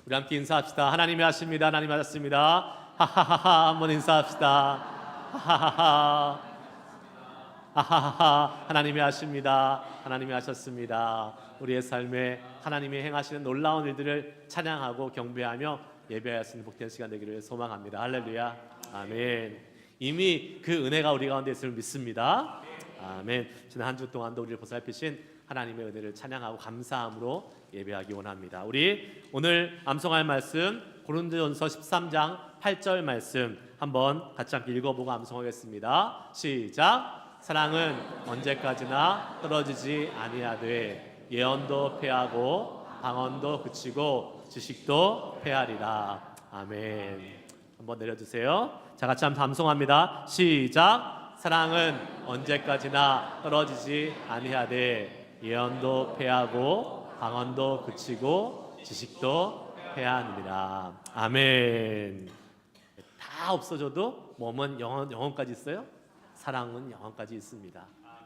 우리 함께 인사합시다. 하나님이 하십니다. 하나님이 하셨습니다. 하하하하. 한번 인사합시다. 하하하하. 하하하하. 하나님이 하십니다. 하나님이 하셨습니다. 우리의 삶에 하나님이 행하시는 놀라운 일들을 찬양하고 경배하며 예배할 수 있는 복된 시간 되기를 소망합니다. 할렐루야. 아멘. 이미 그 은혜가 우리 가운데 있음을 믿습니다. 아멘. 지난 한 주 동안도 우리를 보살피신 하나님의 은혜를 찬양하고 감사함으로 예배하기 원합니다. 우리 오늘 암송할 말씀 고린도전서 13장 8절 말씀 한번 같이 함께 읽어보고 암송하겠습니다. 시작. 사랑은 언제까지나 떨어지지 아니하되 예언도 패하고 방언도 그치고 지식도 패하리라. 아멘. 한번 내려주세요. 자, 같이 한번 암송합니다. 시작. 사랑은 언제까지나 떨어지지 아니하되 예언도 패하고 방언도 그치고 지식도 패하느니라. 아멘. 다 없어져도 몸은 영혼까지 있어요. 사랑은 영혼까지 있습니다.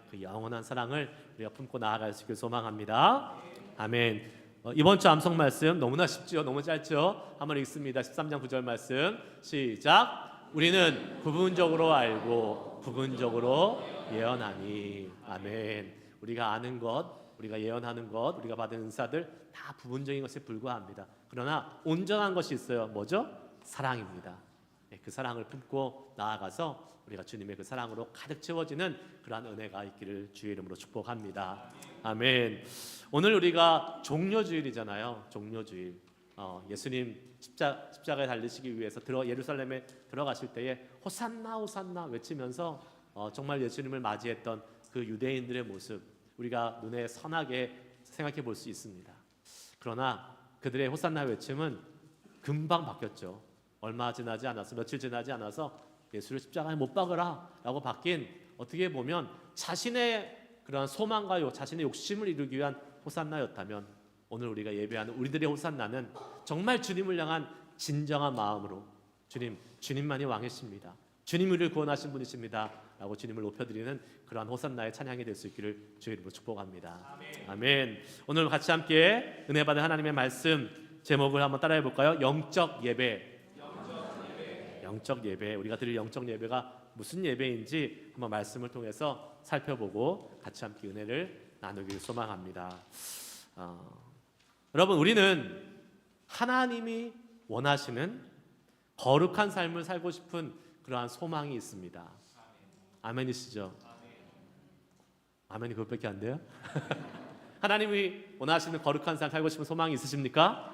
그 영원한 사랑을 우리가 품고 나아갈 수 있길 소망합니다. 아멘. 이번 주 암송 말씀 너무나 쉽죠? 너무 짧죠? 한번 읽습니다. 13장 9절 말씀 시작. 우리는 부분적으로 알고 부분적으로 예언하니. 아멘. 우리가 아는 것, 우리가 예언하는 것, 우리가 받은 은사들 다 부분적인 것에 불과합니다. 그러나 온전한 것이 있어요. 뭐죠? 사랑입니다. 그 사랑을 품고 나아가서 우리가 주님의 그 사랑으로 가득 채워지는 그러한 은혜가 있기를 주의 이름으로 축복합니다. 아멘. 오늘 우리가 종려주일이잖아요. 종려주일. 예수님 십자가에 달리시기 위해서 예루살렘에 들어가실 때에 호산나 호산나 외치면서 정말 예수님을 맞이했던 그 유대인들의 모습 우리가 눈에 선하게 생각해 볼 수 있습니다. 그러나 그들의 호산나 외침은 금방 바뀌었죠. 얼마 지나지 않아서 며칠 지나지 않아서 예수를 십자가에 못 박으라 라고 바뀐 어떻게 보면 자신의 그러한 소망과 자신의 욕심을 이루기 위한 호산나였다면 오늘 우리가 예배하는 우리들의 호산나는 정말 주님을 향한 진정한 마음으로 주님만이 왕이십니다. 주님 우리를 구원하신 분이십니다 라고 주님을 높여드리는 그러한 호산나의 찬양이 될 수 있기를 주의 이름으로 축복합니다. 아멘. 아멘. 오늘 같이 함께 은혜 받은 하나님의 말씀 제목을 한번 따라해 볼까요? 영적 예배. 영적 예배. 우리가 드릴 영적 예배가 무슨 예배인지 한번 말씀을 통해서 살펴보고 같이 함께 은혜를 나누기를 소망합니다. 여러분, 우리는 하나님이 원하시는 거룩한 삶을 살고 싶은 그러한 소망이 있습니다. 아멘이시죠? 아멘이 그것밖에 안 돼요? 하나님이 원하시는 거룩한 삶 살고 싶은 소망이 있으십니까?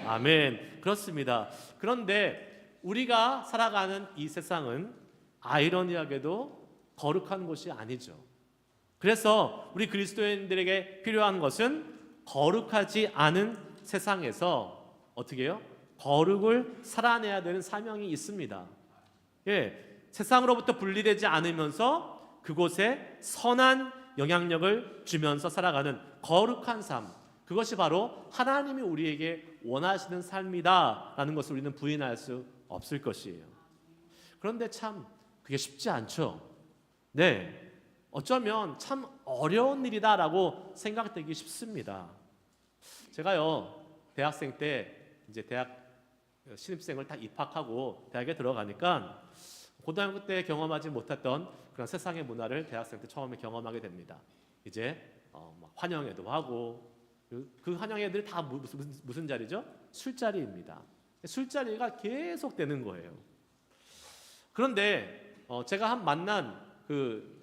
아멘. 그렇습니다. 그런데 우리가 살아가는 이 세상은 아이러니하게도 거룩한 곳이 아니죠. 그래서 우리 그리스도인들에게 필요한 것은 거룩하지 않은 세상에서 어떻게 해요? 거룩을 살아내야 되는 사명이 있습니다. 세상으로부터 분리되지 않으면서 그곳에 선한 영향력을 주면서 살아가는 거룩한 삶, 그것이 바로 하나님이 우리에게 원하시는 삶이다라는 것을 우리는 부인할 수 없을 것이에요. 그런데 참 그게 쉽지 않죠. 네, 어쩌면 참 어려운 일이다라고 생각되기 쉽습니다. 제가요 대학생 때 이제 대학 신입생을 다 입학하고 대학에 들어가니까 고등학교 때 경험하지 못했던 그런 세상의 문화를 대학생 때 처음에 경험하게 됩니다. 이제 환영회도 하고 그 환영회들이 다 무슨 자리죠? 술자리입니다. 술자리가 계속 되는 거예요. 그런데 제가 만난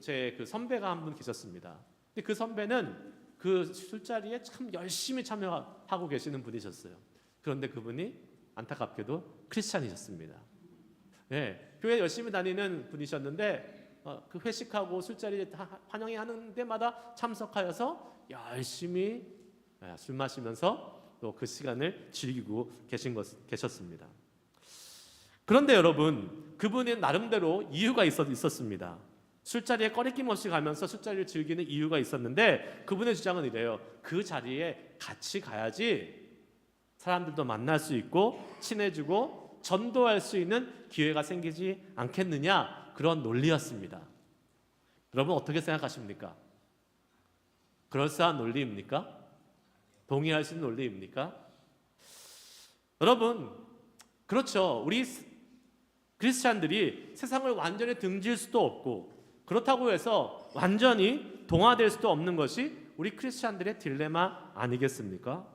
제 선배가 한 분 계셨습니다. 근데 그 선배는 그 술자리에 참 열심히 참여하고 계시는 분이셨어요. 그런데 그분이 안타깝게도 크리스찬이셨습니다. 네, 교회 열심히 다니는 분이셨는데 그 회식하고 술자리 환영회 하는 데마다 참석하여서 열심히 술 마시면서 또 그 시간을 즐기고 계셨습니다. 그런데 여러분, 그분은 나름대로 이유가 있었습니다. 술자리에 꺼리낌 없이 가면서 술자리를 즐기는 이유가 있었는데 그분의 주장은 이래요. 그 자리에 같이 가야지 사람들도 만날 수 있고 친해지고 전도할 수 있는 기회가 생기지 않겠느냐, 그런 논리였습니다. 여러분 어떻게 생각하십니까? 그럴싸한 논리입니까? 동의할 수 있는 논리입니까? 여러분, 그렇죠. 우리 크리스찬들이 세상을 완전히 등질 수도 없고, 그렇다고 해서 완전히 동화될 수도 없는 것이 우리 크리스찬들의 딜레마 아니겠습니까?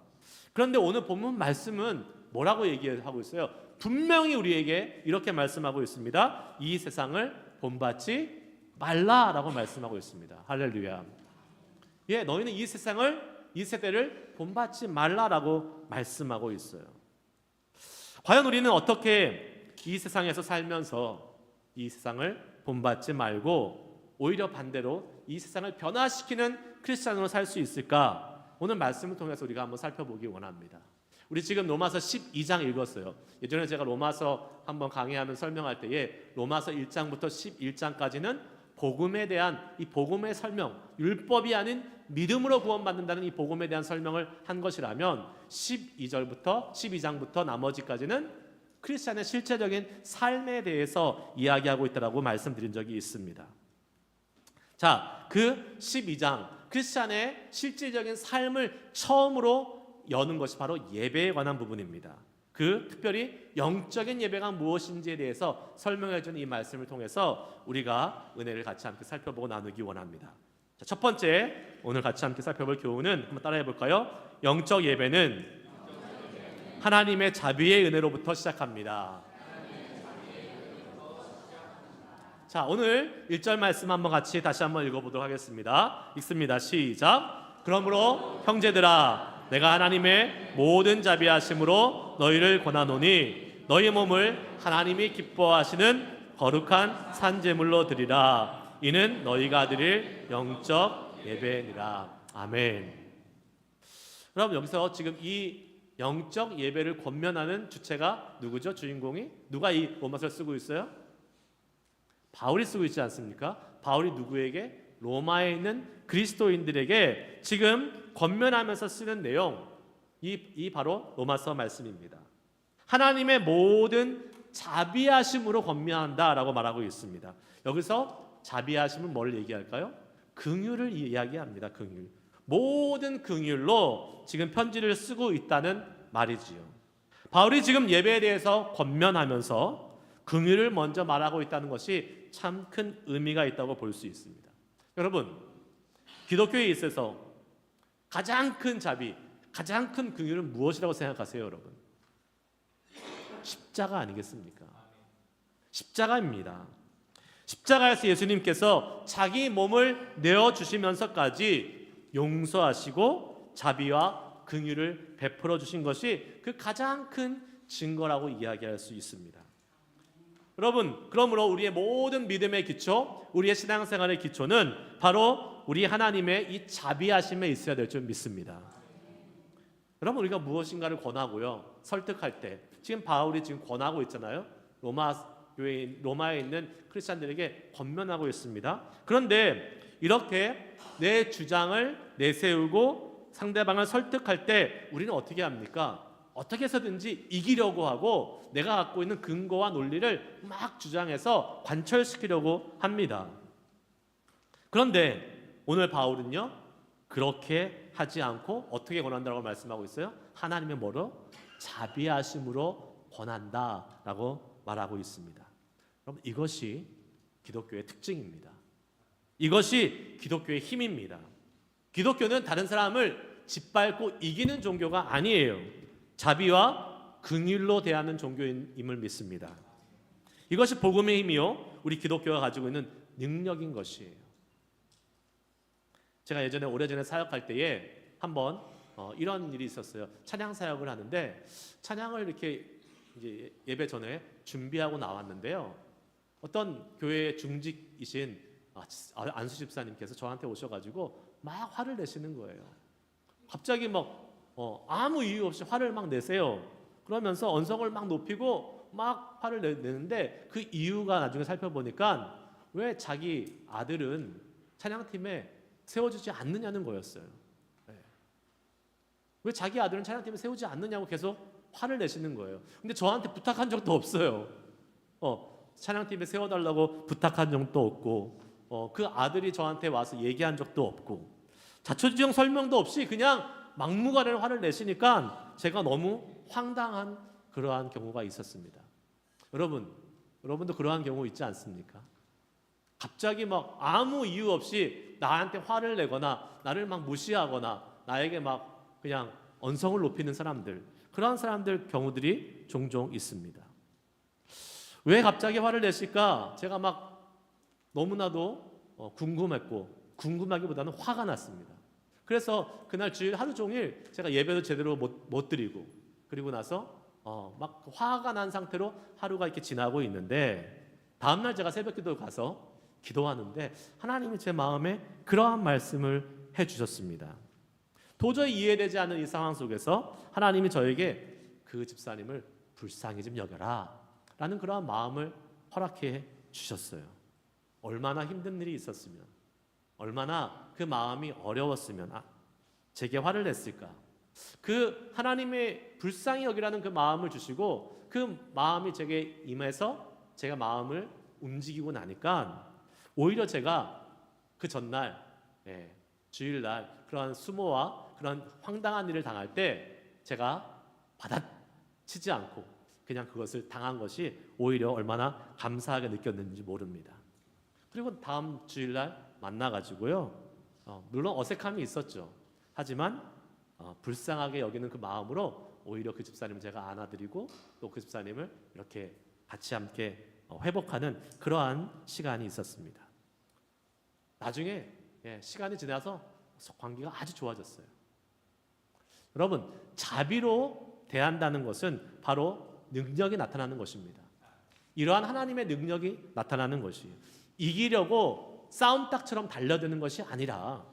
그런데 오늘 본문 말씀은 뭐라고 얘기하고 있어요? 분명히 우리에게 이렇게 말씀하고 있습니다. 이 세상을 본받지 말라라고 말씀하고 있습니다. 할렐루야. 예, 너희는 이 세대를 본받지 말라라고 말씀하고 있어요. 과연 우리는 어떻게 이 세상에서 살면서 이 세상을 본받지 말고 오히려 반대로 이 세상을 변화시키는 크리스찬으로 살 수 있을까? 오늘 말씀을 통해서 우리가 한번 살펴보기 원합니다. 우리 지금 로마서 12장 읽었어요. 예전에 제가 로마서 한번 강의하면 설명할 때에 로마서 1장부터 11장까지는 복음에 대한 이 복음의 설명, 율법이 아닌 믿음으로 구원받는다는 이 복음에 대한 설명을 한 것이라면 12장부터 나머지까지는 크리스찬의 실제적인 삶에 대해서 이야기하고 있다고 말씀드린 적이 있습니다. 자, 그 12장 크리스찬의 실질적인 삶을 처음으로 여는 것이 바로 예배에 관한 부분입니다. 그 특별히 영적인 예배가 무엇인지에 대해서 설명해 주는 이 말씀을 통해서 우리가 은혜를 같이 함께 살펴보고 나누기 원합니다. 자, 첫 번째 오늘 같이 함께 살펴볼 교훈은 한번 따라해 볼까요? 영적 예배는 하나님의 자비의 은혜로부터 시작합니다. 자, 오늘 1절 말씀 한번 같이 다시 한번 읽어보도록 하겠습니다. 읽습니다. 시작. 그러므로 형제들아, 내가 하나님의 모든 자비하심으로 너희를 권하노니 너희 몸을 하나님이 기뻐하시는 거룩한 산제물로 드리라. 이는 너희가 드릴 영적 예배니라. 아멘. 여러분, 여기서 지금 이 영적 예배를 권면하는 주체가 누구죠? 주인공이? 누가 이 로마서를 쓰고 있어요? 바울이 쓰고 있지 않습니까? 바울이 누구에게? 로마에 있는 그리스도인들에게 지금 권면하면서 쓰는 내용, 이 바로 로마서 말씀입니다. 하나님의 모든 자비하심으로 권면한다라고 말하고 있습니다. 여기서 자비하심은 뭘 얘기할까요? 긍휼을 이야기합니다. 긍휼. 모든 긍휼로 지금 편지를 쓰고 있다는 말이지요. 바울이 지금 예배에 대해서 권면하면서 긍휼을 먼저 말하고 있다는 것이 참 큰 의미가 있다고 볼 수 있습니다. 여러분, 기독교에 있어서 가장 큰 자비, 가장 큰 긍휼은 무엇이라고 생각하세요, 여러분? 십자가 아니겠습니까? 십자가입니다. 십자가에서 예수님께서 자기 몸을 내어주시면서까지 용서하시고 자비와 긍휼을 베풀어 주신 것이 그 가장 큰 증거라고 이야기할 수 있습니다. 여러분, 그러므로 우리의 모든 믿음의 기초, 우리의 신앙생활의 기초는 바로 우리 하나님의 이 자비하심에 있어야 될 줄 믿습니다. 여러분, 우리가 무엇인가를 권하고요, 설득할 때 지금 바울이 지금 권하고 있잖아요. 로마에 있는 크리스찬들에게 권면하고 있습니다. 그런데 이렇게 내 주장을 내세우고 상대방을 설득할 때 우리는 어떻게 합니까? 어떻게 해서든지 이기려고 하고 내가 갖고 있는 근거와 논리를 막 주장해서 관철시키려고 합니다. 그런데 오늘 바울은요, 그렇게 하지 않고 어떻게 권한다고 말씀하고 있어요? 하나님의 뭐로? 자비하심으로 권한다라고 말하고 있습니다. 여러분, 이것이 기독교의 특징입니다. 이것이 기독교의 힘입니다. 기독교는 다른 사람을 짓밟고 이기는 종교가 아니에요. 자비와 긍휼로 대하는 종교임을 믿습니다. 이것이 복음의 힘이요, 우리 기독교가 가지고 있는 능력인 것이에요. 제가 예전에 오래전에 사역할 때에 한번 이런 일이 있었어요. 찬양 사역을 하는데 찬양을 이렇게 이제 예배 전에 준비하고 나왔는데요. 어떤 교회의 중직이신 안수 집사님께서 저한테 오셔가지고 막 화를 내시는 거예요. 갑자기 막 아무 이유 없이 화를 막 내세요. 그러면서 언성을 막 높이고 막 화를 내는데 그 이유가 나중에 살펴보니까 왜 자기 아들은 찬양팀에 세워주지 않느냐는 거였어요. 네. 왜 자기 아들은 찬양팀에 세우지 않느냐고 계속 화를 내시는 거예요. 근데 저한테 부탁한 적도 없어요. 찬양팀에 세워달라고 부탁한 적도 없고 그 아들이 저한테 와서 얘기한 적도 없고 자초지종 설명도 없이 그냥 막무가내로 화를 내시니까 제가 너무 황당한 그러한 경우가 있었습니다. 여러분도 그러한 경우 있지 않습니까? 갑자기 막 아무 이유 없이 나한테 화를 내거나 나를 막 무시하거나 나에게 막 그냥 언성을 높이는 사람들, 그러한 사람들 경우들이 종종 있습니다. 왜 갑자기 화를 냈을까? 제가 막 너무나도 궁금했고, 궁금하기보다는 화가 났습니다. 그래서 그날 주일 하루 종일 제가 예배도 제대로 못 드리고, 그리고 나서 막 화가 난 상태로 하루가 이렇게 지나고 있는데, 다음날 제가 새벽기도 가서 기도하는데 하나님이 제 마음에 그러한 말씀을 해주셨습니다. 도저히 이해되지 않는 이 상황 속에서 하나님이 저에게 그 집사님을 불쌍히 좀 여겨라 라는 그러한 마음을 허락해 주셨어요. 얼마나 힘든 일이 있었으면, 얼마나 그 마음이 어려웠으면 제게 화를 냈을까. 그 하나님의 불쌍히 여기라는 그 마음을 주시고 그 마음이 제게 임해서 제가 마음을 움직이고 나니까 오히려 제가 그 전날 주일날 그러한 수모와 그런 황당한 일을 당할 때 제가 받아치지 않고 그냥 그것을 당한 것이 오히려 얼마나 감사하게 느꼈는지 모릅니다. 그리고 다음 주일날 만나가지고요, 물론 어색함이 있었죠. 하지만 불쌍하게 여기는 그 마음으로 오히려 그 집사님을 제가 안아드리고 또 그 집사님을 이렇게 같이 함께 회복하는 그러한 시간이 있었습니다. 나중에 시간이 지나서 관계가 아주 좋아졌어요. 여러분, 자비로 대한다는 것은 바로 능력이 나타나는 것입니다. 이러한 하나님의 능력이 나타나는 것이에요. 이기려고 싸움닭처럼 달려드는 것이 아니라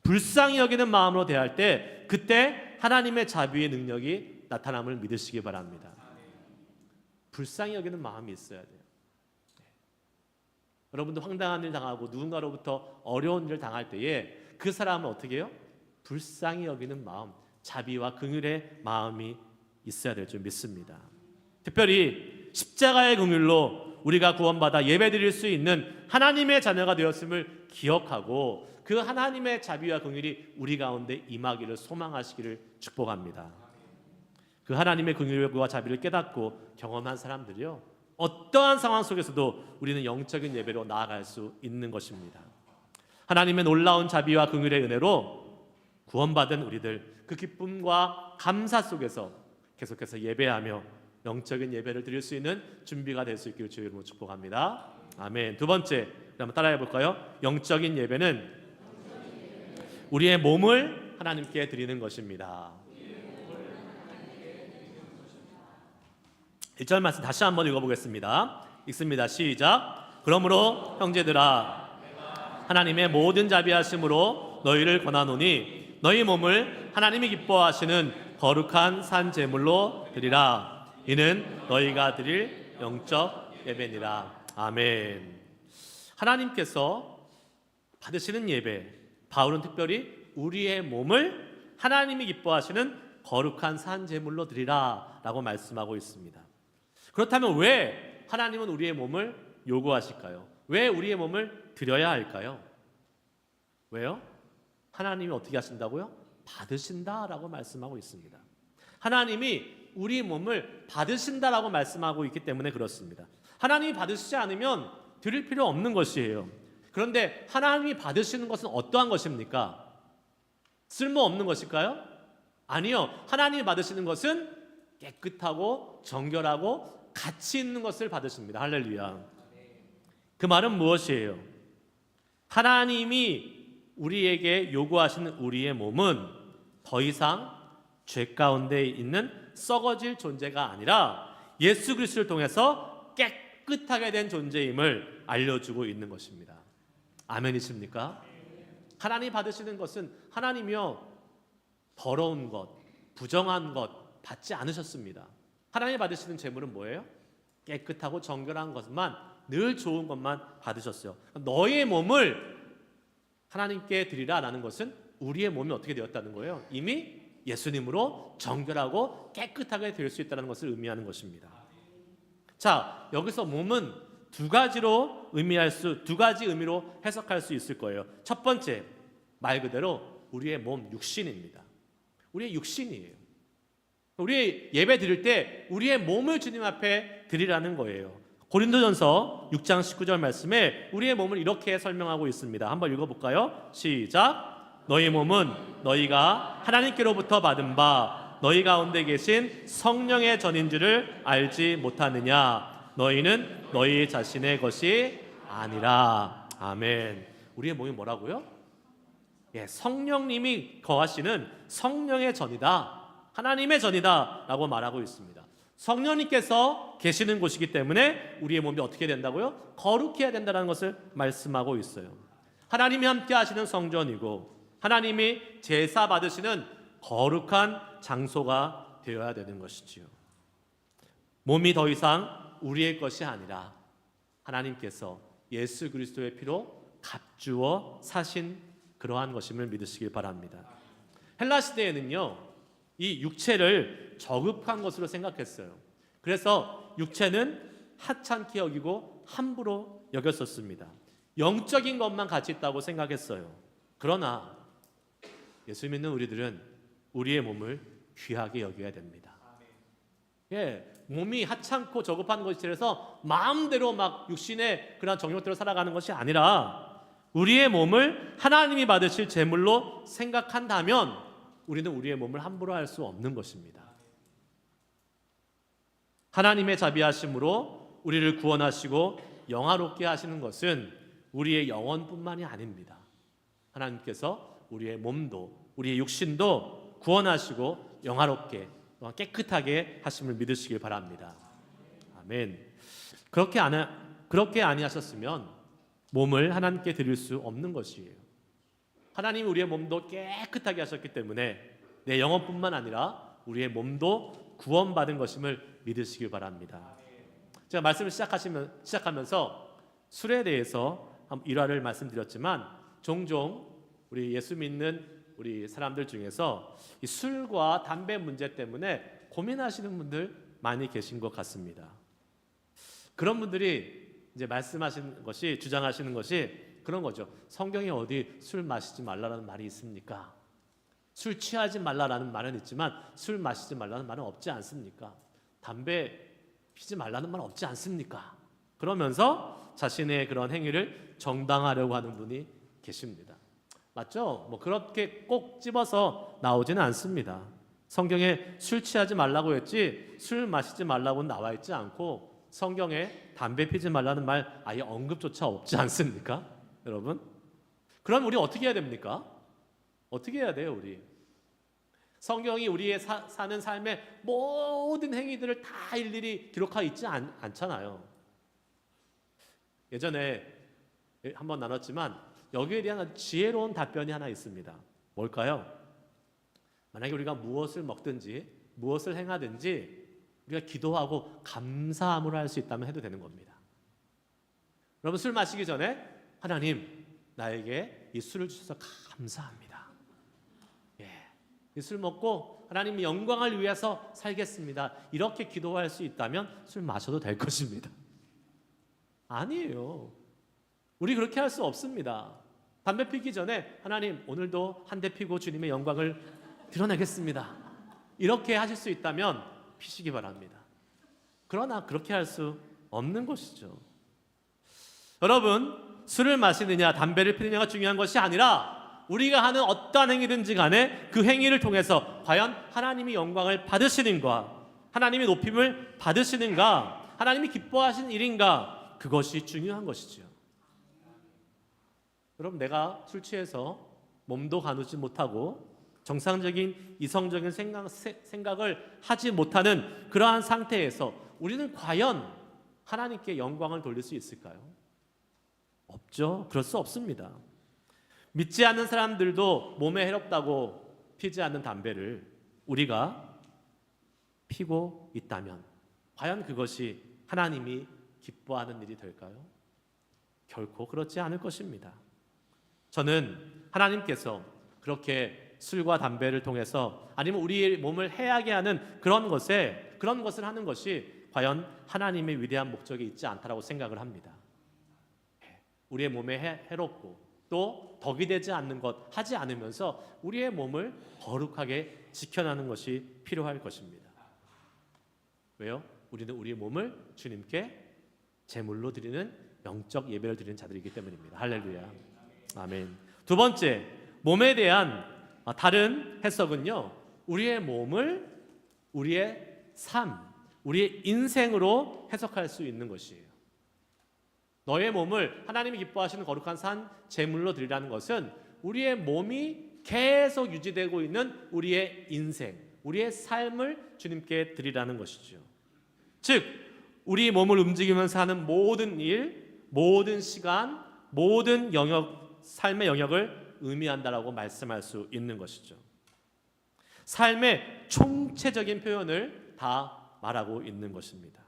불쌍히 여기는 마음으로 대할 때 그때 하나님의 자비의 능력이 나타남을 믿으시기 바랍니다. 불쌍히 여기는 마음이 있어야 돼요. 여러분도 황당한 일 당하고 누군가로부터 어려운 일을 당할 때에 그 사람은 어떻게 해요? 불쌍히 여기는 마음, 자비와 긍휼의 마음이 있어야 될 줄 믿습니다. 특별히 십자가의 긍휼로 우리가 구원받아 예배드릴 수 있는 하나님의 자녀가 되었음을 기억하고 그 하나님의 자비와 긍휼이 우리 가운데 임하기를 소망하시기를 축복합니다. 그 하나님의 긍휼과 자비를 깨닫고 경험한 사람들이요, 어떠한 상황 속에서도 우리는 영적인 예배로 나아갈 수 있는 것입니다. 하나님의 놀라운 자비와 긍휼의 은혜로 구원받은 우리들, 그 기쁨과 감사 속에서 계속해서 예배하며 영적인 예배를 드릴 수 있는 준비가 될 수 있기를 주의 이름으로 축복합니다. 아멘. 두 번째, 한번 따라해 볼까요? 영적인 예배는 우리의 몸을 하나님께 드리는 것입니다. 1절 말씀 다시 한번 읽어보겠습니다. 읽습니다. 시작. 그러므로 형제들아, 하나님의 모든 자비하심으로 너희를 권하노니 너희 몸을 하나님이 기뻐하시는 거룩한 산 제물로 드리라. 이는 너희가 드릴 영적 예배니라. 아멘. 하나님께서 받으시는 예배, 바울은 특별히 우리의 몸을 하나님이 기뻐하시는 거룩한 산 제물로 드리라 라고 말씀하고 있습니다. 그렇다면 왜 하나님은 우리의 몸을 요구하실까요? 왜 우리의 몸을 드려야 할까요? 왜요? 하나님이 어떻게 하신다고요? 받으신다라고 말씀하고 있습니다. 하나님이 우리 몸을 받으신다라고 말씀하고 있기 때문에 그렇습니다. 하나님이 받으시지 않으면 드릴 필요 없는 것이에요. 그런데 하나님이 받으시는 것은 어떠한 것입니까? 쓸모없는 것일까요? 아니요. 하나님이 받으시는 것은 깨끗하고 정결하고 가치 있는 것을 받으십니다. 할렐루야. 그 말은 무엇이에요? 하나님이 우리에게 요구하시는 우리의 몸은 더 이상 죄 가운데 있는 썩어질 존재가 아니라 예수 그리스도를 통해서 깨끗하게 된 존재임을 알려주고 있는 것입니다. 아멘이십니까? 하나님이 받으시는 것은 하나님이요, 더러운 것, 부정한 것 받지 않으셨습니다. 하나님이 받으시는 제물은 뭐예요? 깨끗하고 정결한 것만, 늘 좋은 것만 받으셨어요. 너의 몸을 하나님께 드리라라는 것은 우리의 몸이 어떻게 되었다는 거예요? 이미 예수님으로 정결하고 깨끗하게 될 수 있다는 것을 의미하는 것입니다. 자, 여기서 몸은 두 가지 의미로 해석할 수 있을 거예요. 첫 번째, 말 그대로 우리의 몸, 육신입니다. 우리의 육신이에요. 우리 예배 드릴 때 우리의 몸을 주님 앞에 드리라는 거예요. 고린도전서 6장 19절 말씀에 우리의 몸을 이렇게 설명하고 있습니다. 한번 읽어볼까요? 시작. 너희 몸은 너희가 하나님께로부터 받은 바 너희 가운데 계신 성령의 전인 줄을 알지 못하느냐. 너희는 너희 자신의 것이 아니라. 아멘. 우리의 몸이 뭐라고요? 성령님이 거하시는 성령의 전이다, 하나님의 전이다 라고 말하고 있습니다. 성령님께서 계시는 곳이기 때문에 우리의 몸이 어떻게 된다고요? 거룩해야 된다는 것을 말씀하고 있어요. 하나님이 함께 하시는 성전이고 하나님이 제사 받으시는 거룩한 장소가 되어야 되는 것이지요. 몸이 더 이상 우리의 것이 아니라 하나님께서 예수 그리스도의 피로 값주어 사신 그러한 것임을 믿으시길 바랍니다. 헬라 시대에는요, 이 육체를 저급한 것으로 생각했어요. 그래서 육체는 하찮게 여기고 함부로 여겼었습니다. 영적인 것만 가치 있다고 생각했어요. 그러나 예수 믿는 우리들은 우리의 몸을 귀하게 여겨야 됩니다. 몸이 하찮고 저급한 것이라서 마음대로 막 육신의 그런 정욕대로 살아가는 것이 아니라 우리의 몸을 하나님이 받으실 제물로 생각한다면 우리는 우리의 몸을 함부로 할 수 없는 것입니다. 하나님의 자비하심으로 우리를 구원하시고 영화롭게 하시는 것은 우리의 영혼뿐만이 아닙니다. 하나님께서 우리의 몸도 우리의 육신도 구원하시고 영화롭게 깨끗하게 하심을 믿으시길 바랍니다. 아멘. 그렇게 아니하셨으면 몸을 하나님께 드릴 수 없는 것이에요. 하나님이 우리의 몸도 깨끗하게 하셨기 때문에 내 영혼뿐만 아니라 우리의 몸도 구원받은 것임을 믿으시길 바랍니다. 제가 말씀을 시작하면서 술에 대해서 일화를 말씀드렸지만 종종 우리 예수 믿는 우리 사람들 중에서 이 술과 담배 문제 때문에 고민하시는 분들 많이 계신 것 같습니다. 그런 분들이 이제 말씀하시는 것이, 주장하시는 것이 그런 거죠. 성경에 어디 술 마시지 말라라는 말이 있습니까? 술 취하지 말라라는 말은 있지만 술 마시지 말라는 말은 없지 않습니까? 담배 피지 말라는 말은 없지 않습니까? 그러면서 자신의 그런 행위를 정당화하려고 하는 분이 계십니다. 맞죠? 그렇게 꼭 집어서 나오지는 않습니다. 성경에 술 취하지 말라고 했지 술 마시지 말라고는 나와 있지 않고 성경에 담배 피지 말라는 말 아예 언급조차 없지 않습니까? 여러분? 그럼 우리 어떻게 해야 됩니까? 어떻게 해야 돼요, 우리? 성경이 우리의 사는 삶의 모든 행위들을 다 일일이 기록하고 있지 않잖아요. 예전에 한번 나눴지만 여기에 대한 지혜로운 답변이 하나 있습니다. 뭘까요? 만약에 우리가 무엇을 먹든지 무엇을 행하든지 우리가 기도하고 감사함으로 할 수 있다면 해도 되는 겁니다. 여러분, 술 마시기 전에 하나님, 나에게 이 술을 주셔서 감사합니다. 이 술 먹고 하나님의 영광을 위해서 살겠습니다. 이렇게 기도할 수 있다면 술 마셔도 될 것입니다. 아니에요. 우리 그렇게 할 수 없습니다. 담배 피기 전에 하나님, 오늘도 한 대 피고 주님의 영광을 드러내겠습니다. 이렇게 하실 수 있다면 피시기 바랍니다. 그러나 그렇게 할 수 없는 것이죠. 여러분, 술을 마시느냐 담배를 피느냐가 중요한 것이 아니라 우리가 하는 어떠한 행위든지 간에 그 행위를 통해서 과연 하나님이 영광을 받으시는가, 하나님의 높임을 받으시는가, 하나님이 기뻐하시는 일인가, 그것이 중요한 것이죠. 여러분, 내가 술 취해서 몸도 가누지 못하고 정상적인 이성적인 생각을 하지 못하는 그러한 상태에서 우리는 과연 하나님께 영광을 돌릴 수 있을까요? 없죠. 그럴 수 없습니다. 믿지 않는 사람들도 몸에 해롭다고 피지 않는 담배를 우리가 피고 있다면 과연 그것이 하나님이 기뻐하는 일이 될까요? 결코 그렇지 않을 것입니다. 저는 하나님께서 그렇게 술과 담배를 통해서 아니면 우리의 몸을 해하게 하는 그런 것을 하는 것이 과연 하나님의 위대한 목적이 있지 않다라고 생각을 합니다. 우리의 몸에 해롭고 또 덕이 되지 않는 것 하지 않으면서 우리의 몸을 거룩하게 지켜나는 것이 필요할 것입니다. 왜요? 우리는 우리의 몸을 주님께 제물로 드리는 영적 예배를 드리는 자들이기 때문입니다. 할렐루야. 아멘. 두 번째, 몸에 대한 다른 해석은요, 우리의 몸을 우리의 삶, 우리의 인생으로 해석할 수 있는 것이에요. 너의 몸을 하나님이 기뻐하시는 거룩한 산 제물로 드리라는 것은 우리의 몸이 계속 유지되고 있는 우리의 인생, 우리의 삶을 주님께 드리라는 것이죠. 즉 우리 몸을 움직이면서 하는 모든 일, 모든 시간, 모든 영역, 삶의 영역을 의미한다라고 말씀할 수 있는 것이죠. 삶의 총체적인 표현을 다 말하고 있는 것입니다.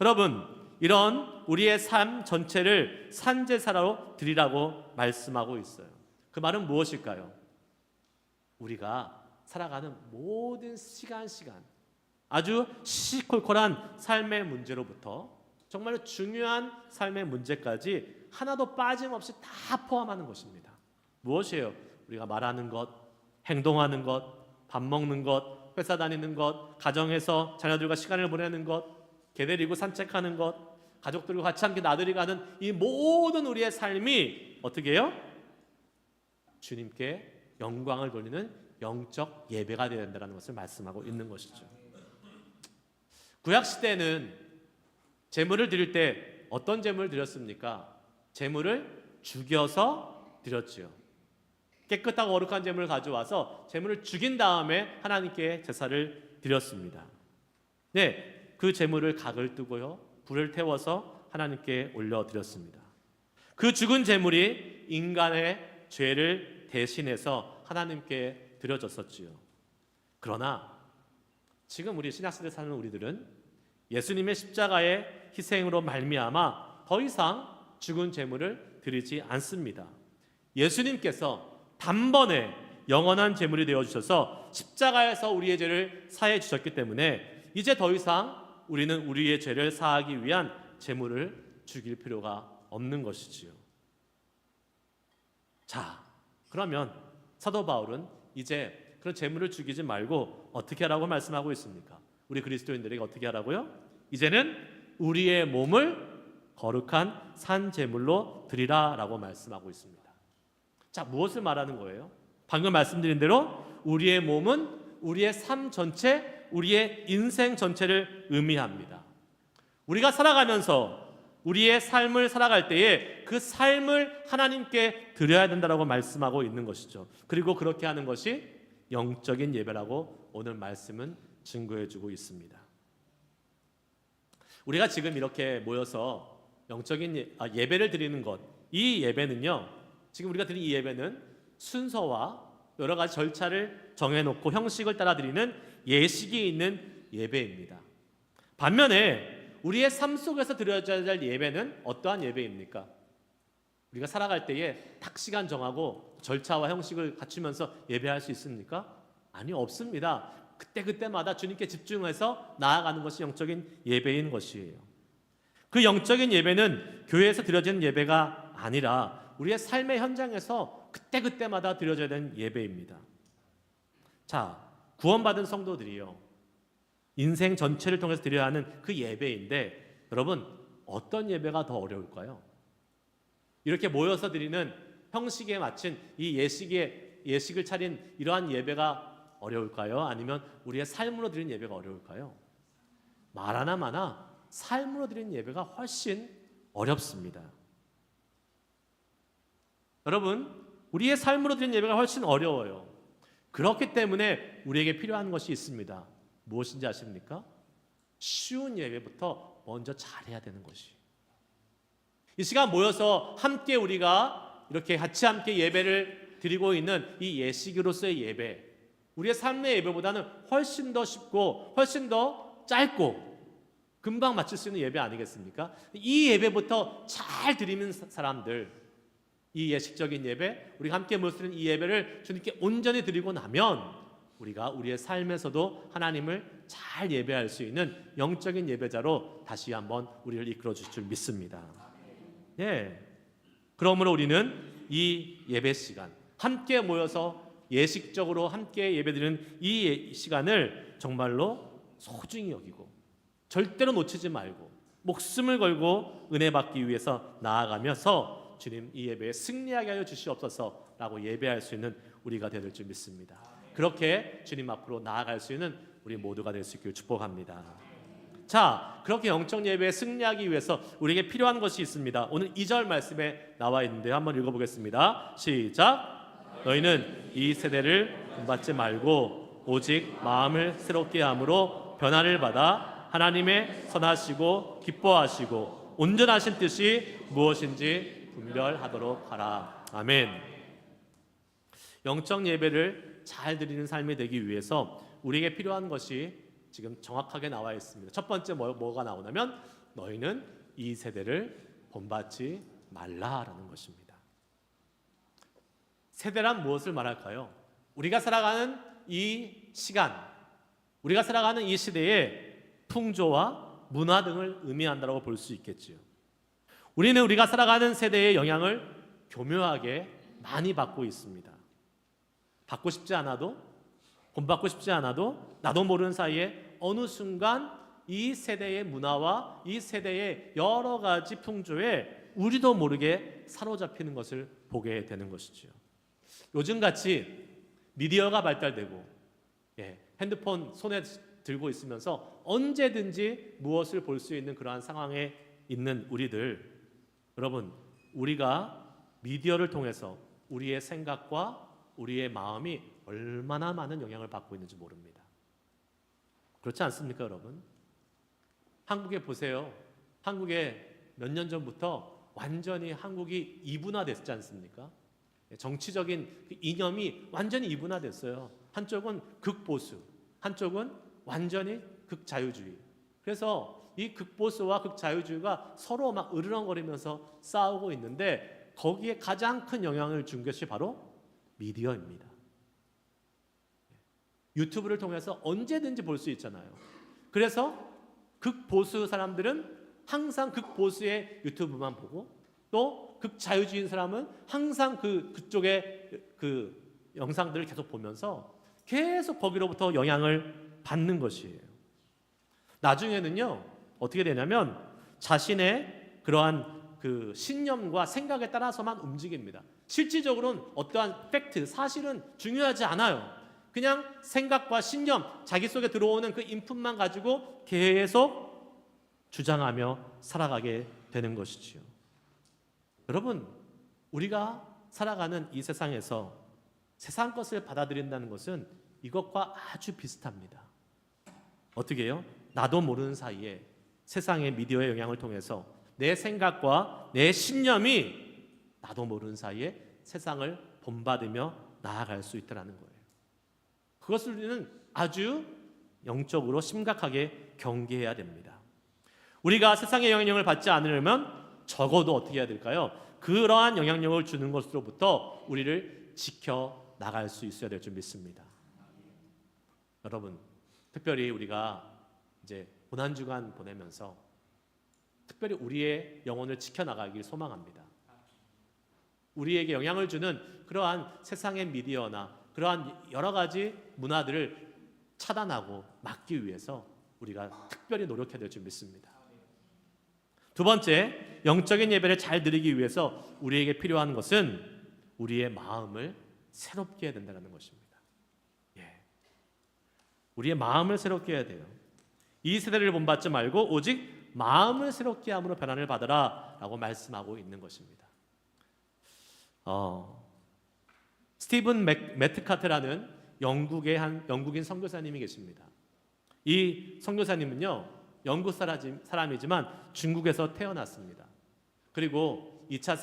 여러분, 이런 우리의 삶 전체를 산제사로 드리라고 말씀하고 있어요. 그 말은 무엇일까요? 우리가 살아가는 모든 시간 아주 시시콜콜한 삶의 문제로부터 정말 중요한 삶의 문제까지 하나도 빠짐없이 다 포함하는 것입니다. 무엇이에요? 우리가 말하는 것, 행동하는 것, 밥 먹는 것, 회사 다니는 것, 가정에서 자녀들과 시간을 보내는 것, 개 데리고 산책하는 것, 가족들과 같이 함께 나들이 가는 이 모든 우리의 삶이 어떻게 해요? 주님께 영광을 돌리는 영적 예배가 되어야 된다는 것을 말씀하고 있는 것이죠. 구약시대에는 제물을 드릴 때 어떤 제물을 드렸습니까? 제물을 죽여서 드렸지요. 깨끗하고 거룩한 제물을 가져와서 제물을 죽인 다음에 하나님께 제사를 드렸습니다. 네, 그 제물을 각을 뜨고요, 불을 태워서 하나님께 올려드렸습니다. 그 죽은 제물이 인간의 죄를 대신해서 하나님께 드려졌었지요. 그러나 지금 우리 신약시대에 사는 우리들은 예수님의 십자가의 희생으로 말미암아 더 이상 죽은 제물을 드리지 않습니다. 예수님께서 단번에 영원한 제물이 되어주셔서 십자가에서 우리의 죄를 사해 주셨기 때문에 이제 더 이상 우리는 우리의 죄를 사하기 위한 제물을 죽일 필요가 없는 것이지요. 자, 그러면 사도 바울은 이제 그런 제물을 죽이지 말고 어떻게 하라고 말씀하고 있습니까? 우리 그리스도인들에게 어떻게 하라고요? 이제는 우리의 몸을 거룩한 산 제물로 드리라라고 말씀하고 있습니다. 자, 무엇을 말하는 거예요? 방금 말씀드린 대로 우리의 몸은 우리의 삶 전체, 우리의 인생 전체를 의미합니다. 우리가 살아가면서 우리의 삶을 살아갈 때에 그 삶을 하나님께 드려야 된다고 말씀하고 있는 것이죠. 그리고 그렇게 하는 것이 영적인 예배라고 오늘 말씀은 증거해주고 있습니다. 우리가 지금 이렇게 모여서 영적인 예배를 드리는 것, 이 예배는요, 지금 우리가 드린 이 예배는 순서와 여러 가지 절차를 정해놓고 형식을 따라 드리는 예식이 있는 예배입니다. 반면에 우리의 삶 속에서 드려져야 할 예배는 어떠한 예배입니까? 우리가 살아갈 때에 딱 시간 정하고 절차와 형식을 갖추면서 예배할 수 있습니까? 아니, 없습니다. 그때마다 주님께 집중해서 나아가는 것이 영적인 예배인 것이에요. 그 영적인 예배는 교회에서 드려지는 예배가 아니라 우리의 삶의 현장에서 그때마다 드려져야 되는 예배입니다. 자, 구원받은 성도들이요, 인생 전체를 통해서 드려야 하는 그 예배인데, 여러분, 어떤 예배가 더 어려울까요? 이렇게 모여서 드리는 형식에 맞춘 이 예식을 차린 이러한 예배가 어려울까요? 아니면 우리의 삶으로 드리는 예배가 어려울까요? 말 하나 마나 삶으로 드리는 예배가 훨씬 어렵습니다. 여러분, 우리의 삶으로 드리는 예배가 훨씬 어려워요. 그렇기 때문에 우리에게 필요한 것이 있습니다. 무엇인지 아십니까? 쉬운 예배부터 먼저 잘해야 되는 것이. 이 시간 모여서 함께 우리가 이렇게 같이 함께 예배를 드리고 있는 이 예식으로서의 예배, 우리의 삶의 예배보다는 훨씬 더 쉽고 훨씬 더 짧고 금방 마칠 수 있는 예배 아니겠습니까? 이 예배부터 잘 드리는 사람들, 이 예식적인 예배, 우리가 함께 모여서 이 예배를 주님께 온전히 드리고 나면 우리가 우리의 삶에서도 하나님을 잘 예배할 수 있는 영적인 예배자로 다시 한번 우리를 이끌어 주실 줄 믿습니다. 예. 그러므로 우리는 이 예배 시간, 함께 모여서 예식적으로 함께 예배드리는 이 시간을 정말로 소중히 여기고 절대로 놓치지 말고 목숨을 걸고 은혜 받기 위해서 나아가면서 주님 이 예배에 승리하게 하여 주시옵소서라고 예배할 수 있는 우리가 될 줄 믿습니다. 그렇게 주님 앞으로 나아갈 수 있는 우리 모두가 될 수 있기를 축복합니다. 자, 그렇게 영적 예배에 승리하기 위해서 우리에게 필요한 것이 있습니다. 오늘 2절 말씀에 나와 있는데 한번 읽어보겠습니다. 시작. 너희는 이 세대를 본받지 말고 오직 마음을 새롭게 함으로 변화를 받아 하나님의 선하시고 기뻐하시고 온전하신 뜻이 무엇인지 분별하도록 하라. 아멘. 영적 예배를 잘 드리는 삶이 되기 위해서 우리에게 필요한 것이 지금 정확하게 나와 있습니다. 첫 번째 뭐가 나오냐면 너희는 이 세대를 본받지 말라라는 것입니다. 세대란 무엇을 말할까요? 우리가 살아가는 이 시간, 우리가 살아가는 이 시대에 풍조와 문화 등을 의미한다고 볼 수 있겠지요. 우리는 우리가 살아가는 세대의 영향을 교묘하게 많이 받고 있습니다. 받고 싶지 않아도, 본받고 싶지 않아도 나도 모르는 사이에 어느 순간 이 세대의 문화와 이 세대의 여러 가지 풍조에 우리도 모르게 사로잡히는 것을 보게 되는 것이지요. 요즘같이 미디어가 발달되고 핸드폰 손에 들고 있으면서 언제든지 무엇을 볼 수 있는 그러한 상황에 있는 우리들, 여러분, 우리가 미디어를 통해서 우리의 생각과 우리의 마음이 얼마나 많은 영향을 받고 있는지 모릅니다. 그렇지 않습니까, 여러분? 한국에 보세요. 한국에 몇 년 전부터 완전히 한국이 이분화됐지 않습니까? 정치적인 이념이 완전히 이분화됐어요. 한쪽은 극보수, 한쪽은 완전히 극자유주의. 그래서 이 극보수와 극자유주의가 서로 막 으르렁거리면서 싸우고 있는데 거기에 가장 큰 영향을 준 것이 바로 미디어입니다. 유튜브를 통해서 언제든지 볼 수 있잖아요. 그래서 극보수 사람들은 항상 극보수의 유튜브만 보고 또 극자유주의인 사람은 항상 그쪽의 그 영상들을 계속 보면서 계속 거기로부터 영향을 받는 것이에요. 나중에는요 어떻게 되냐면 자신의 그러한 그 신념과 생각에 따라서만 움직입니다. 실질적으로는 어떠한 팩트, 사실은 중요하지 않아요. 그냥 생각과 신념, 자기 속에 들어오는 그 인풋만 가지고 계속 주장하며 살아가게 되는 것이지요. 여러분, 우리가 살아가는 이 세상에서 세상 것을 받아들인다는 것은 이것과 아주 비슷합니다. 어떻게 해요? 나도 모르는 사이에 세상의 미디어의 영향을 통해서 내 생각과 내 신념이 나도 모르는 사이에 세상을 본받으며 나아갈 수 있다는 거예요. 그것을 우리는 아주 영적으로 심각하게 경계해야 됩니다. 우리가 세상의 영향력을 받지 않으려면 적어도 어떻게 해야 될까요? 그러한 영향력을 주는 것으로부터 우리를 지켜 나갈 수 있어야 될 줄 믿습니다. 여러분, 특별히 우리가 이제 고난주간 보내면서 특별히 우리의 영혼을 지켜나가길 소망합니다. 우리에게 영향을 주는 그러한 세상의 미디어나 그러한 여러 가지 문화들을 차단하고 막기 위해서 우리가 특별히 노력해야 될 줄 믿습니다. 두 번째, 영적인 예배를 잘 드리기 위해서 우리에게 필요한 것은 우리의 마음을 새롭게 해야 된다는 것입니다. 우리의 마음을 새롭게 해야 돼요. 이 세대를 본받지 말고 오직 마음을 새롭게 함으로 변화를 받으라 라고 말씀하고 있는 것입니다. 스티븐 매트카트라는 영국의 한 영국인 선교사님이 계십니다. 이 선교사님은요 영국 사람이지만 중국에서 태어났습니다. 그리고 2차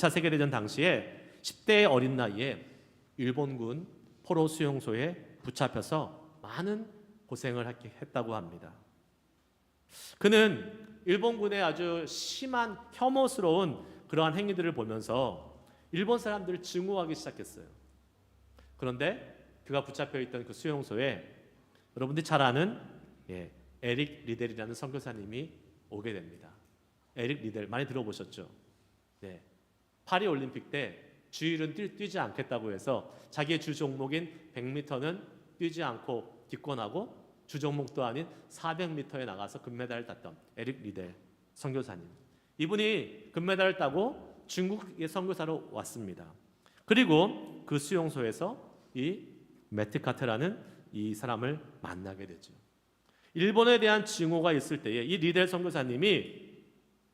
세계대전 당시에 10대의 어린 나이에 일본군 포로 수용소에 붙잡혀서 많은 고생을 했다고 합니다. 그는 일본군의 아주 심한 혐오스러운 그러한 행위들을 보면서 일본 사람들을 증오하기 시작했어요. 그런데 그가 붙잡혀 있던 그 수용소에 여러분들이 잘 아는 에릭 리델이라는 선교사님이 오게 됩니다. 에릭 리델 많이 들어보셨죠? 파리 올림픽 때 주일은 뛰지 않겠다고 해서 자기의 주 종목인 100m는 뛰지 않고 기권하고 주종목도 아닌 400m에 나가서 금메달을 땄던 에릭 리델 선교사님. 이분이 금메달을 따고 중국의 선교사로 왔습니다. 그리고 그 수용소에서 이 매트카트라는 이 사람을 만나게 되죠. 일본에 대한 증오가 있을 때에 이 리델 선교사님이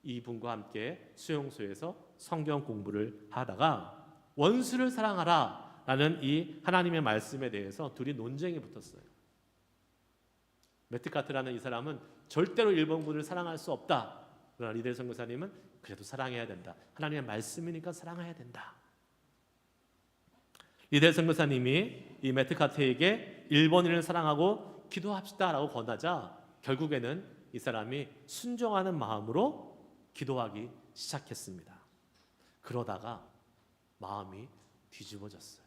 이분과 함께 수용소에서 성경 공부를 하다가 원수를 사랑하라 라는 이 하나님의 말씀에 대해서 둘이 논쟁이 붙었어요. 매트카트라는 이 사람은 절대로 일본군을 사랑할 수 없다. 그러나 리델 선교사님은 그래도 사랑해야 된다. 하나님의 말씀이니까 사랑해야 된다. 리델 선교사님이 이 매트카트에게 일본인을 사랑하고 기도합시다라고 권하자 결국에는 이 사람이 순종하는 마음으로 기도하기 시작했습니다. 그러다가 마음이 뒤집어졌어요.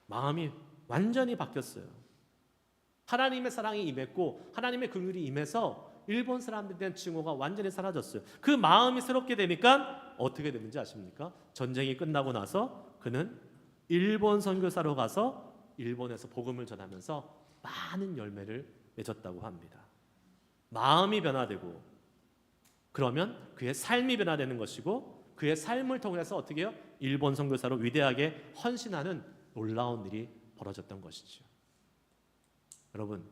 마음이 완전히 바뀌었어요. 하나님의 사랑이 임했고 하나님의 긍휼이 임해서 일본 사람들에 대한 증오가 완전히 사라졌어요. 그 마음이 새롭게 되니까 어떻게 됐는지 아십니까? 전쟁이 끝나고 나서 그는 일본 선교사로 가서 일본에서 복음을 전하면서 많은 열매를 맺었다고 합니다. 마음이 변화되고 그러면 그의 삶이 변화되는 것이고 그의 삶을 통해서 어떻게 해요? 일본 선교사로 위대하게 헌신하는 놀라운 일이 벌어졌던 것이죠. 여러분,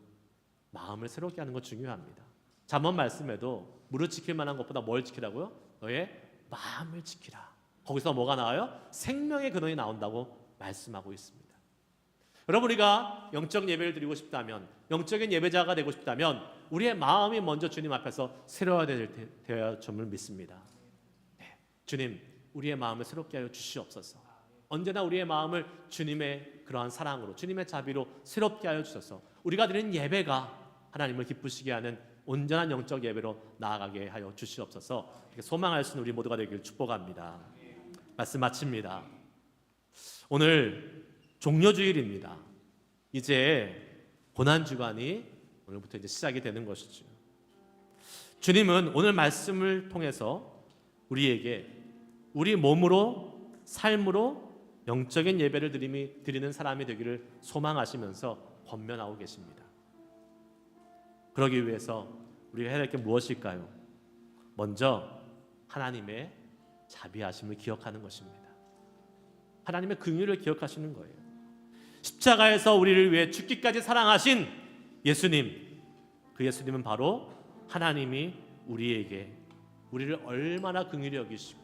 마음을 새롭게 하는 것 중요합니다. 잠언 말씀에도 무릇 지킬 만한 것보다 뭘 지키라고요? 너의 마음을 지키라. 거기서 뭐가 나와요? 생명의 근원이 나온다고 말씀하고 있습니다. 여러분, 우리가 영적 예배를 드리고 싶다면, 영적인 예배자가 되고 싶다면 우리의 마음이 먼저 주님 앞에서 새로워야 될 점을 믿습니다. 네, 주님, 우리의 마음을 새롭게 하여 주시옵소서. 언제나 우리의 마음을 주님의 그러한 사랑으로, 주님의 자비로 새롭게 하여 주셔서 우리가 드리는 예배가 하나님을 기쁘시게 하는 온전한 영적 예배로 나아가게 하여 주시옵소서. 이렇게 소망할 수 있는 우리 모두가 되기를 축복합니다. 말씀 마칩니다. 오늘 종료주일입니다. 이제 고난주간이 오늘부터 이제 시작이 되는 것이죠. 주님은 오늘 말씀을 통해서 우리에게 우리 몸으로, 삶으로 영적인 예배를 드리는 사람이 되기를 소망하시면서 권면하고 계십니다. 그러기 위해서 우리가 해야 될 게 무엇일까요? 먼저 하나님의 자비하심을 기억하는 것입니다. 하나님의 긍휼을 기억하시는 거예요. 십자가에서 우리를 위해 죽기까지 사랑하신 예수님, 그 예수님은 바로 하나님이 우리를 얼마나 긍휼히 여기시고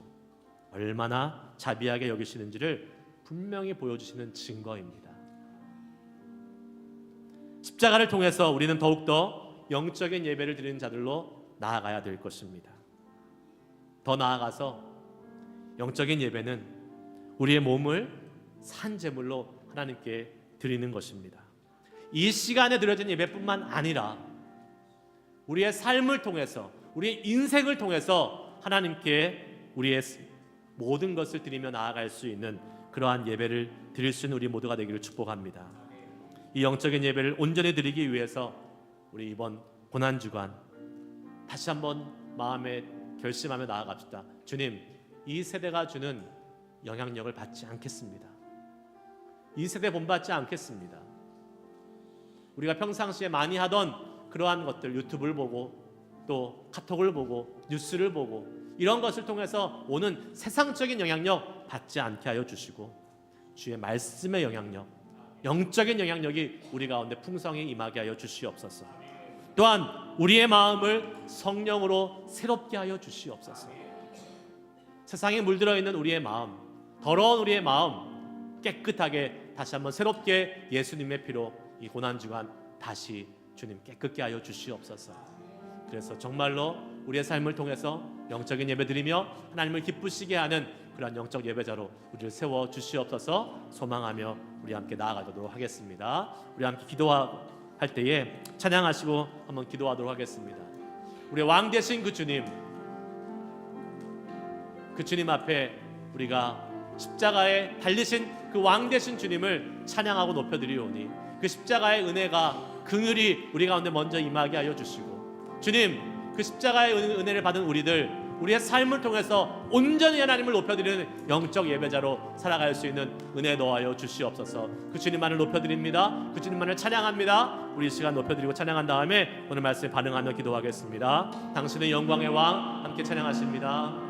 얼마나 자비하게 여기시는지를 분명히 보여주시는 증거입니다. 십자가를 통해서 우리는 더욱더 영적인 예배를 드리는 자들로 나아가야 될 것입니다. 더 나아가서 영적인 예배는 우리의 몸을 산제물로 하나님께 드리는 것입니다. 이 시간에 드려진 예배뿐만 아니라 우리의 삶을 통해서, 우리의 인생을 통해서 하나님께 우리의 모든 것을 드리며 나아갈 수 있는 그러한 예배를 드릴 수 있는 우리 모두가 되기를 축복합니다. 이 영적인 예배를 온전히 드리기 위해서 우리 이번 고난주간 다시 한번 마음에 결심하며 나아갑시다. 주님, 이 세대가 주는 영향력을 받지 않겠습니다. 이 세대 본받지 않겠습니다. 우리가 평상시에 많이 하던 그러한 것들, 유튜브를 보고 또 카톡을 보고 뉴스를 보고 이런 것을 통해서 오는 세상적인 영향력 받지 않게 하여 주시고 주의 말씀의 영향력, 영적인 영향력이 우리 가운데 풍성히 임하게 하여 주시옵소서. 또한 우리의 마음을 성령으로 새롭게 하여 주시옵소서. 세상에 물들어 있는 우리의 마음, 더러운 우리의 마음 깨끗하게 다시 한번 새롭게 예수님의 피로 이 고난주간 다시 주님 깨끗게 하여 주시옵소서. 그래서 정말로 우리의 삶을 통해서 영적인 예배 드리며 하나님을 기쁘시게 하는 그러한 영적 예배자로 우리를 세워 주시옵소서. 소망하며 우리 함께 나아가도록 하겠습니다. 우리 함께 기도할 때에 찬양하시고 한번 기도하도록 하겠습니다. 우리 왕 되신 그 주님 앞에 우리가 십자가에 달리신 그 왕 되신 주님을 찬양하고 높여드리오니 그 십자가의 은혜가 긍휼이 우리 가운데 먼저 임하게 하여 주시고 주님, 그 십자가의 은혜를 받은 우리들 우리의 삶을 통해서 온전히 하나님을 높여드리는 영적 예배자로 살아갈 수 있는 은혜 더하여 주시옵소서. 그 주님만을 높여드립니다. 그 주님만을 찬양합니다. 우리 이 시간 높여드리고 찬양한 다음에 오늘 말씀에 반응하며 기도하겠습니다. 당신은 영광의 왕 함께 찬양하십니다.